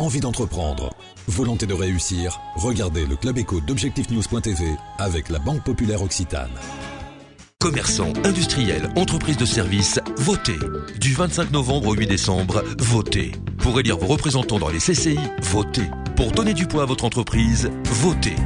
envie d'entreprendre, volonté de réussir, regardez le Club Éco d'Objectifnews.tv avec la Banque Populaire Occitane. Commerçants, industriels, entreprises de services, votez. Du 25 novembre au 8 décembre, votez. Pour élire vos représentants dans les CCI, votez. Pour donner du poids à votre entreprise, votez.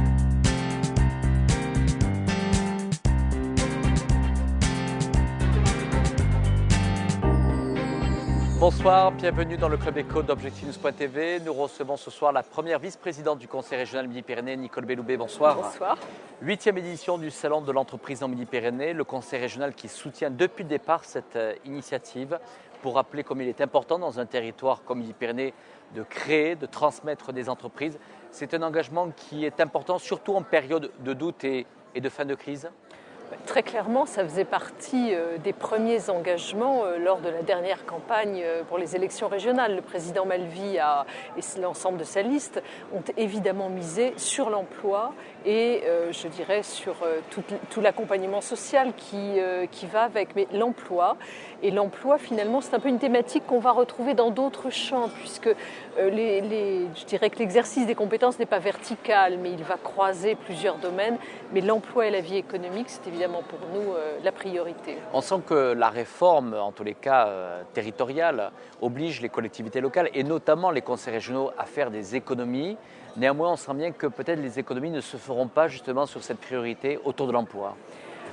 Bonsoir, bienvenue dans le Club Éco d'Objectifnews.tv. Nous recevons ce soir la première vice-présidente du Conseil régional Midi-Pyrénées, Nicole Belloubet. Bonsoir. Bonsoir. 8e édition du Salon de l'entreprise en Midi-Pyrénées, le Conseil régional qui soutient depuis le départ cette initiative pour rappeler comme il est important dans un territoire comme Midi-Pyrénées de créer, de transmettre des entreprises. C'est un engagement qui est important, surtout en période de doute et de fin de crise. Très clairement, ça faisait partie des premiers engagements lors de la dernière campagne pour les élections régionales. Le président Malvy et l'ensemble de sa liste ont évidemment misé sur l'emploi et je dirais sur tout l'accompagnement social qui va avec. Mais l'emploi, finalement, c'est un peu une thématique qu'on va retrouver dans d'autres champs, puisque je dirais que l'exercice des compétences n'est pas vertical, mais il va croiser plusieurs domaines. Mais l'emploi et la vie économique, c'est évidemment pour nous la priorité. On sent que la réforme, en tous les cas territoriale, oblige les collectivités locales et notamment les conseils régionaux à faire des économies. Néanmoins, on sent bien que peut-être les économies ne se feront pas justement sur cette priorité autour de l'emploi.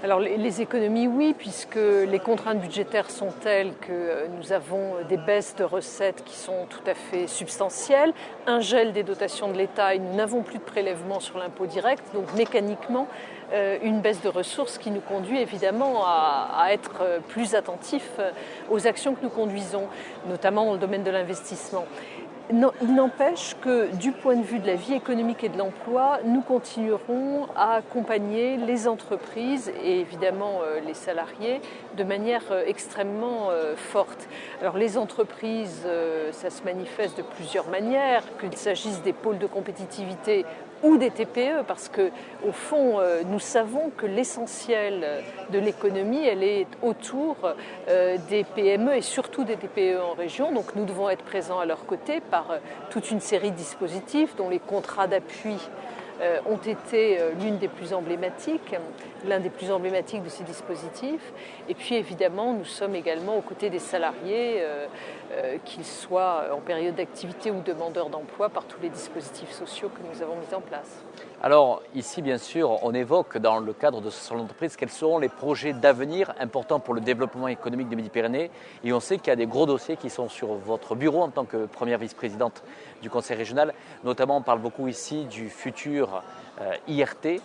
Alors les économies, oui, puisque les contraintes budgétaires sont telles que nous avons des baisses de recettes qui sont tout à fait substantielles, un gel des dotations de l'État et nous n'avons plus de prélèvement sur l'impôt direct, donc mécaniquement une baisse de ressources qui nous conduit évidemment à être plus attentifs aux actions que nous conduisons, notamment dans le domaine de l'investissement. Non, il n'empêche que du point de vue de la vie économique et de l'emploi, nous continuerons à accompagner les entreprises et évidemment les salariés de manière extrêmement forte. Alors les entreprises, ça se manifeste de plusieurs manières, qu'il s'agisse des pôles de compétitivité ou des TPE, parce que au fond, nous savons que l'essentiel de l'économie, elle est autour des PME et surtout des TPE en région. Donc nous devons être présents à leur côté par toute une série de dispositifs dont les contrats d'appui ont été l'un des plus emblématiques de ces dispositifs. Et puis évidemment, nous sommes également aux côtés des salariés, qu'ils soient en période d'activité ou demandeurs d'emploi, par tous les dispositifs sociaux que nous avons mis en place. Alors ici, bien sûr, on évoque dans le cadre de ce salon d'entreprise quels seront les projets d'avenir importants pour le développement économique de Midi-Pyrénées. Et on sait qu'il y a des gros dossiers qui sont sur votre bureau en tant que première vice-présidente du Conseil régional. Notamment, on parle beaucoup ici du futur IRT,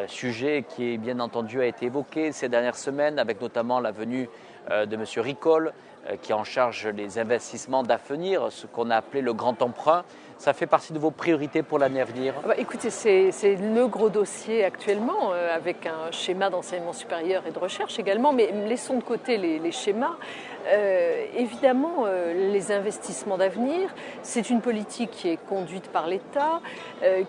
sujet qui, bien entendu, a été évoqué ces dernières semaines, avec notamment la venue de M. Ricol, qui est en charge des investissements d'avenir, ce qu'on a appelé le grand emprunt. Ça fait partie de vos priorités pour l'année à venir? Écoutez, c'est le gros dossier actuellement, avec un schéma d'enseignement supérieur et de recherche également, mais laissons de côté les schémas. Évidemment, les investissements d'avenir, c'est une politique qui est conduite par l'État,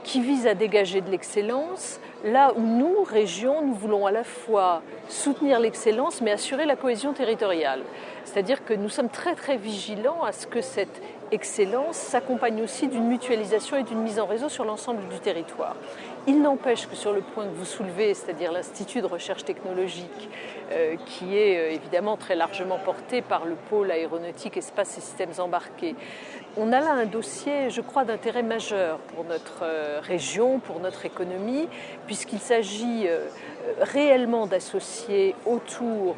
qui vise à dégager de l'excellence, là où nous, régions, nous voulons à la fois soutenir l'excellence, mais assurer la cohésion territoriale. C'est-à-dire que nous sommes très très vigilants à ce que cette excellence s'accompagne aussi d'une mutualisation et d'une mise en réseau sur l'ensemble du territoire. Il n'empêche que sur le point que vous soulevez, c'est-à-dire l'Institut de recherche technologique, qui est évidemment très largement porté par le pôle aéronautique, espace et systèmes embarqués, on a là un dossier, je crois, d'intérêt majeur pour notre région, pour notre économie, puisqu'il s'agit réellement d'associer autour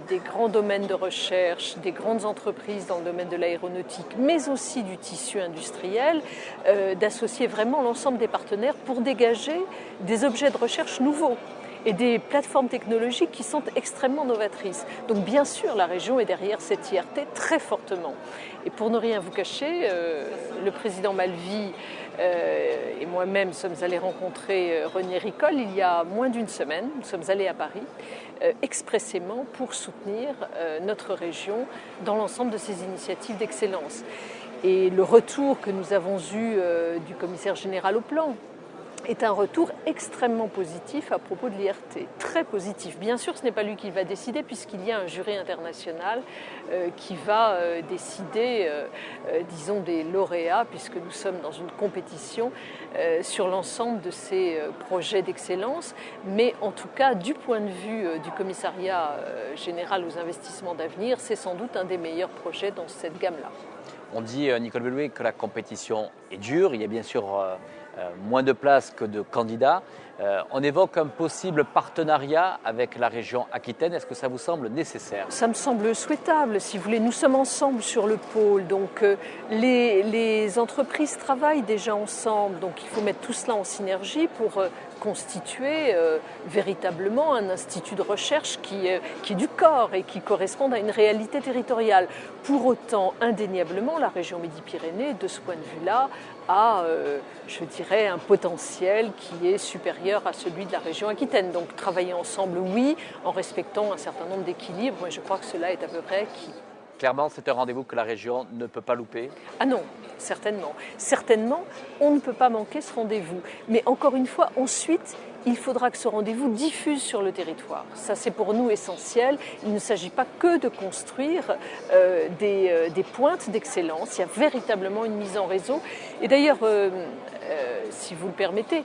des grands domaines de recherche, des grandes entreprises dans le domaine de l'aéronautique, mais aussi du tissu industriel, d'associer vraiment l'ensemble des partenaires pour dégager des objets de recherche nouveaux et des plateformes technologiques qui sont extrêmement novatrices. Donc bien sûr, la région est derrière cette IRT très fortement. Et pour ne rien vous cacher, le président Malvy et moi-même sommes allés rencontrer René Ricol il y a moins d'une semaine. Nous sommes allés à Paris expressément pour soutenir notre région dans l'ensemble de ces initiatives d'excellence. Et le retour que nous avons eu du commissaire général au plan est un retour extrêmement positif à propos de l'IRT, très positif. Bien sûr, ce n'est pas lui qui va décider puisqu'il y a un jury international qui va décider, disons, des lauréats, puisque nous sommes dans une compétition sur l'ensemble de ces projets d'excellence. Mais en tout cas, du point de vue du commissariat général aux investissements d'avenir, c'est sans doute un des meilleurs projets dans cette gamme-là. On dit, Nicole Bellouet, que la compétition est dure. Il y a bien sûr moins de places que de candidats. On évoque un possible partenariat avec la région Aquitaine. Est-ce que ça vous semble nécessaire ? Ça me semble souhaitable, si vous voulez. Nous sommes ensemble sur le pôle, donc les entreprises travaillent déjà ensemble, donc il faut mettre tout cela en synergie pour constituer véritablement un institut de recherche qui est du corps et qui corresponde à une réalité territoriale. Pour autant, indéniablement, la région Midi-Pyrénées, de ce point de vue-là, a, je dirais, un potentiel qui est supérieur à celui de la région Aquitaine. Donc travailler ensemble, oui, en respectant un certain nombre d'équilibres, je crois que cela est à peu près acquis. Clairement, c'est un rendez-vous que la région ne peut pas louper. Ah non, certainement. Certainement, on ne peut pas manquer ce rendez-vous. Mais encore une fois, ensuite, il faudra que ce rendez-vous diffuse sur le territoire. Ça, c'est pour nous essentiel. Il ne s'agit pas que de construire des pointes d'excellence. Il y a véritablement une mise en réseau. Et d'ailleurs, si vous le permettez,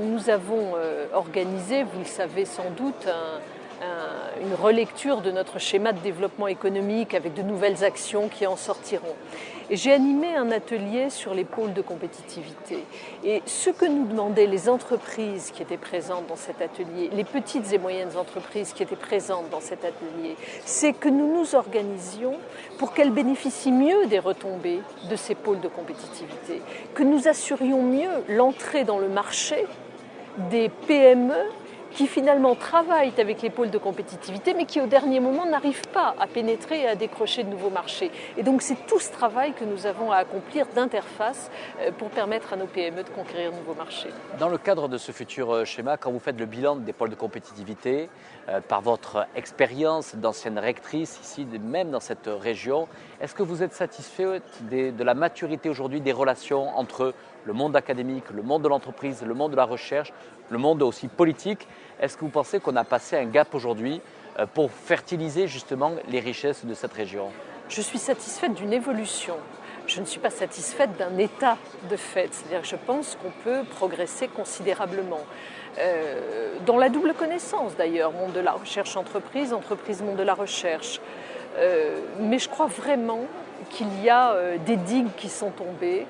nous avons organisé, vous le savez sans doute, une relecture de notre schéma de développement économique avec de nouvelles actions qui en sortiront. Et j'ai animé un atelier sur les pôles de compétitivité. Et ce que nous demandaient les entreprises qui étaient présentes dans cet atelier, les petites et moyennes entreprises qui étaient présentes dans cet atelier, c'est que nous nous organisions pour qu'elles bénéficient mieux des retombées de ces pôles de compétitivité, que nous assurions mieux l'entrée dans le marché des PME qui finalement travaillent avec les pôles de compétitivité, mais qui au dernier moment n'arrivent pas à pénétrer et à décrocher de nouveaux marchés. Et donc c'est tout ce travail que nous avons à accomplir d'interface pour permettre à nos PME de conquérir de nouveaux marchés. Dans le cadre de ce futur schéma, quand vous faites le bilan des pôles de compétitivité, par votre expérience d'ancienne rectrice ici, même dans cette région, est-ce que vous êtes satisfait de la maturité aujourd'hui des relations entre le monde académique, le monde de l'entreprise, le monde de la recherche, le monde aussi politique? Est-ce que vous pensez qu'on a passé un gap aujourd'hui pour fertiliser justement les richesses de cette région? Je suis satisfaite d'une évolution. Je ne suis pas satisfaite d'un état de fait. C'est-à-dire que je pense qu'on peut progresser considérablement. Dans la double connaissance d'ailleurs, monde de la recherche entreprise, entreprise monde de la recherche. Mais je crois vraiment qu'il y a des digues qui sont tombées,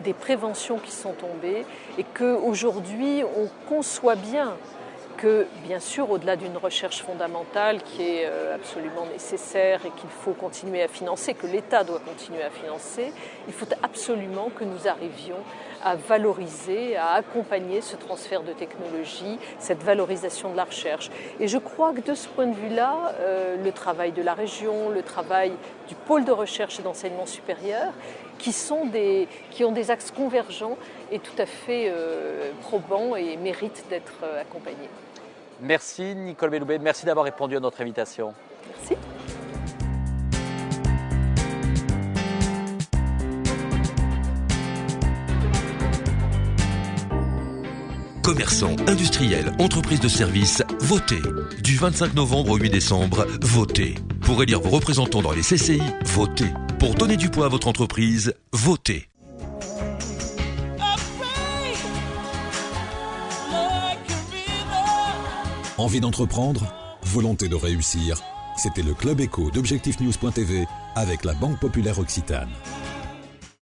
des préventions qui sont tombées et qu'aujourd'hui on conçoit bien que, bien sûr, au-delà d'une recherche fondamentale qui est absolument nécessaire et qu'il faut continuer à financer, que l'État doit continuer à financer, il faut absolument que nous arrivions à valoriser, à accompagner ce transfert de technologie, cette valorisation de la recherche. Et je crois que de ce point de vue-là, le travail de la région, le travail du pôle de recherche et d'enseignement supérieur, qui ont des axes convergents, est tout à fait probant et mérite d'être accompagné. Merci Nicole Bellouet, merci d'avoir répondu à notre invitation. Merci. Commerçants, industriels, entreprises de services, votez. Du 25 novembre au 8 décembre, votez. Pour élire vos représentants dans les CCI, votez. Pour donner du poids à votre entreprise, votez. Envie d'entreprendre? Volonté de réussir? C'était le Club Éco d'Objectif News.tv avec la Banque Populaire Occitane.